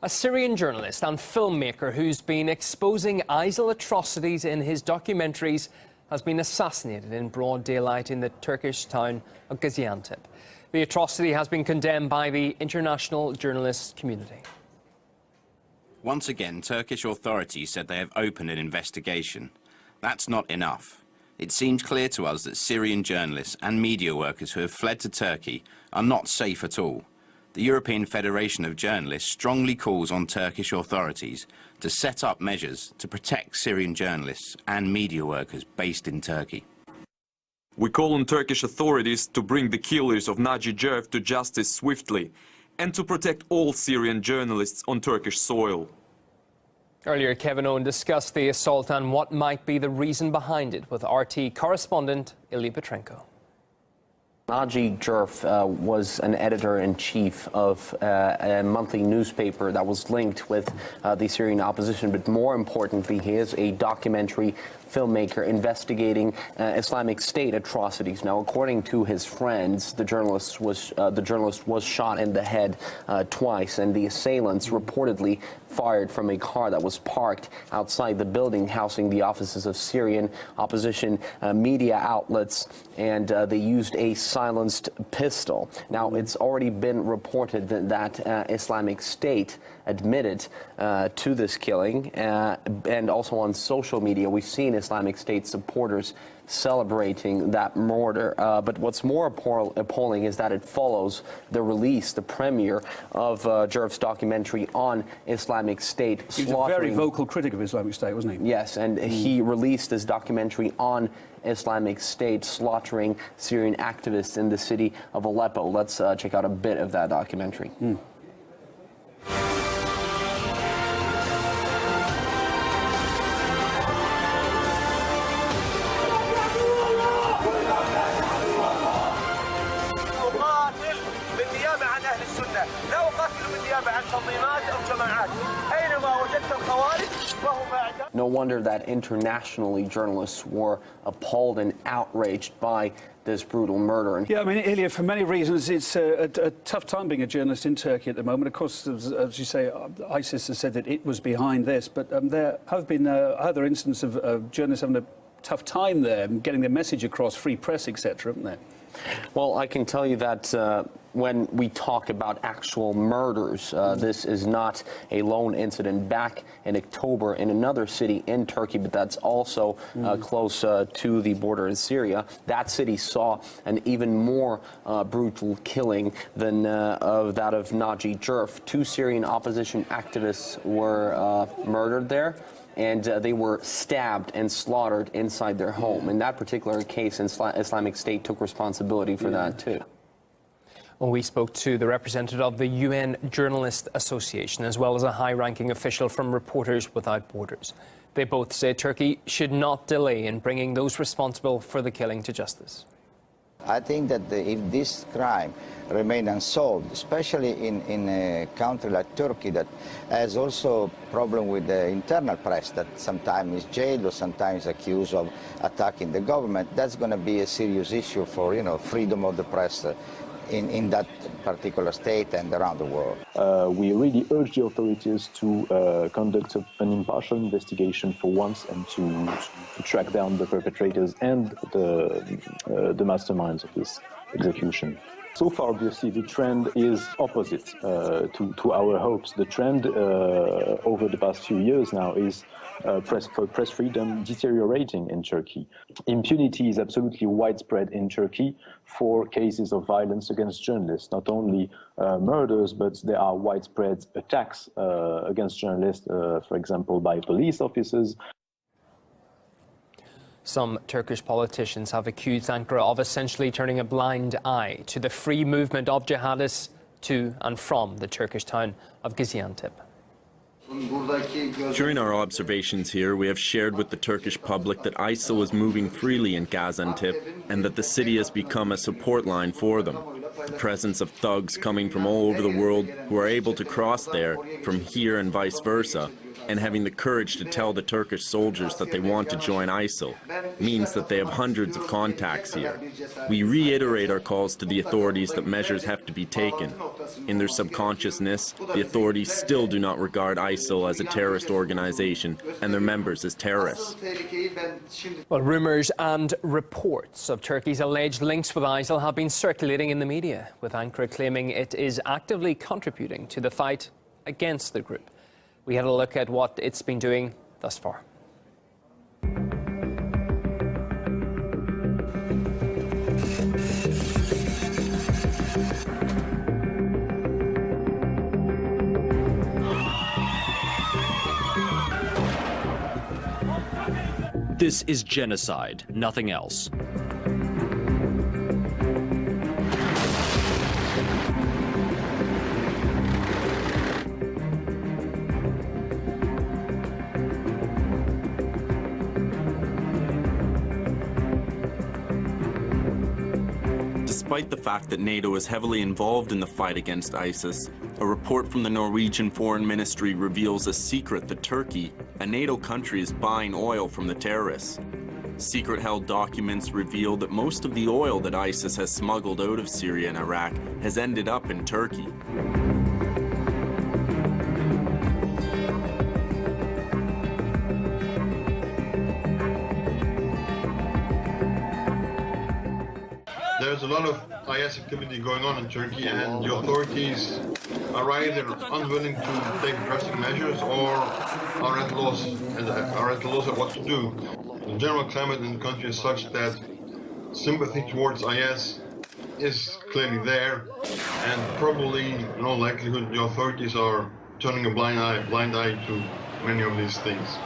A Syrian journalist and filmmaker who's been exposing ISIL atrocities in his documentaries has been assassinated in broad daylight in the Turkish town of Gaziantep. The atrocity has been condemned by the international journalist community. Once again, Turkish authorities said they have opened an investigation. That's not enough. It seems clear to us that Syrian journalists and media workers who have fled to Turkey are not safe at all. The European Federation of Journalists strongly calls on Turkish authorities to set up measures to protect Syrian journalists and media workers based in Turkey. We call on Turkish authorities to bring the killers of Naji Jerf to justice swiftly and to protect all Syrian journalists on Turkish soil. Earlier, Kevin Owen discussed the assault and what might be the reason behind it with RT correspondent Ilya Petrenko. Naji Jerf was an editor-in-chief of a monthly newspaper that was linked with the Syrian opposition, but more importantly, he is a documentary filmmaker investigating Islamic State atrocities. Now, according to his friends, the journalist was shot in the head twice, and the assailants reportedly fired from a car that was parked outside the building housing the offices of Syrian opposition media outlets, and they used a silenced pistol. Now, it's already been reported that Islamic State admitted to this killing, and also on social media we've seen Islamic State supporters celebrating that murder. But what's more appalling is that it follows the release, the premiere of Jerf's documentary on Islamic State. He was a very vocal critic of Islamic State, wasn't he? Yes, and he released this documentary on Islamic State slaughtering Syrian activists in the city of Aleppo. Let's check out a bit of that documentary. No wonder that internationally journalists were appalled and outraged by this brutal murder. Yeah, I mean, Ilya, for many reasons, it's a tough time being a journalist in Turkey at the moment. Of course, as you say, ISIS has said that it was behind this, but there have been other instances of journalists having a tough time there, getting their message across, free press, etc., haven't they? Well, I can tell you that when we talk about actual murders, this is not a lone incident. Back in October in another city in Turkey, but that's also close to the border in Syria, that city saw an even more brutal killing than that of Naji Jerf. 2 Syrian opposition activists were murdered there, and they were stabbed and slaughtered inside their home. In that particular case, Islamic State took responsibility for that too. Well, we spoke to the representative of the UN Journalist Association, as well as a high-ranking official from Reporters Without Borders. They both say Turkey should not delay in bringing those responsible for the killing to justice. I think that if this crime remains unsolved, especially in a country like Turkey that has also problem with the internal press that sometimes is jailed or sometimes accused of attacking the government, that's going to be a serious issue for, freedom of the press in that particular state and around the world. We really urge the authorities to conduct an impartial investigation for once and to track down the perpetrators and the masterminds of this execution. So far, obviously, the trend is opposite to our hopes. The trend over the past few years now is press freedom deteriorating in Turkey. Impunity is absolutely widespread in Turkey for cases of violence against journalists. Not only murders, but there are widespread attacks against journalists, for example, by police officers. Some Turkish politicians have accused Ankara of essentially turning a blind eye to the free movement of jihadists to and from the Turkish town of Gaziantep. During our observations here, we have shared with the Turkish public that ISIL is moving freely in Gaziantep and that the city has become a support line for them. The presence of thugs coming from all over the world who are able to cross there from here and vice versa and having the courage to tell the Turkish soldiers that they want to join ISIL means that they have hundreds of contacts here. We reiterate our calls to the authorities that measures have to be taken. In their subconsciousness, the authorities still do not regard ISIL as a terrorist organization and their members as terrorists. Well, rumours and reports of Turkey's alleged links with ISIL have been circulating in the media, with Ankara claiming it is actively contributing to the fight against the group. We had a look at what it's been doing thus far. This is genocide, nothing else. Despite the fact that NATO is heavily involved in the fight against ISIS, a report from the Norwegian Foreign Ministry reveals a secret that Turkey, a NATO country, is buying oil from the terrorists. Secret-held documents reveal that most of the oil that ISIS has smuggled out of Syria and Iraq has ended up in Turkey. There's a lot of IS activity going on in Turkey, and the authorities are either unwilling to take drastic measures or are at loss at what to do. The general climate in the country is such that sympathy towards IS is clearly there, and probably in all likelihood the authorities are turning a blind eye to many of these things.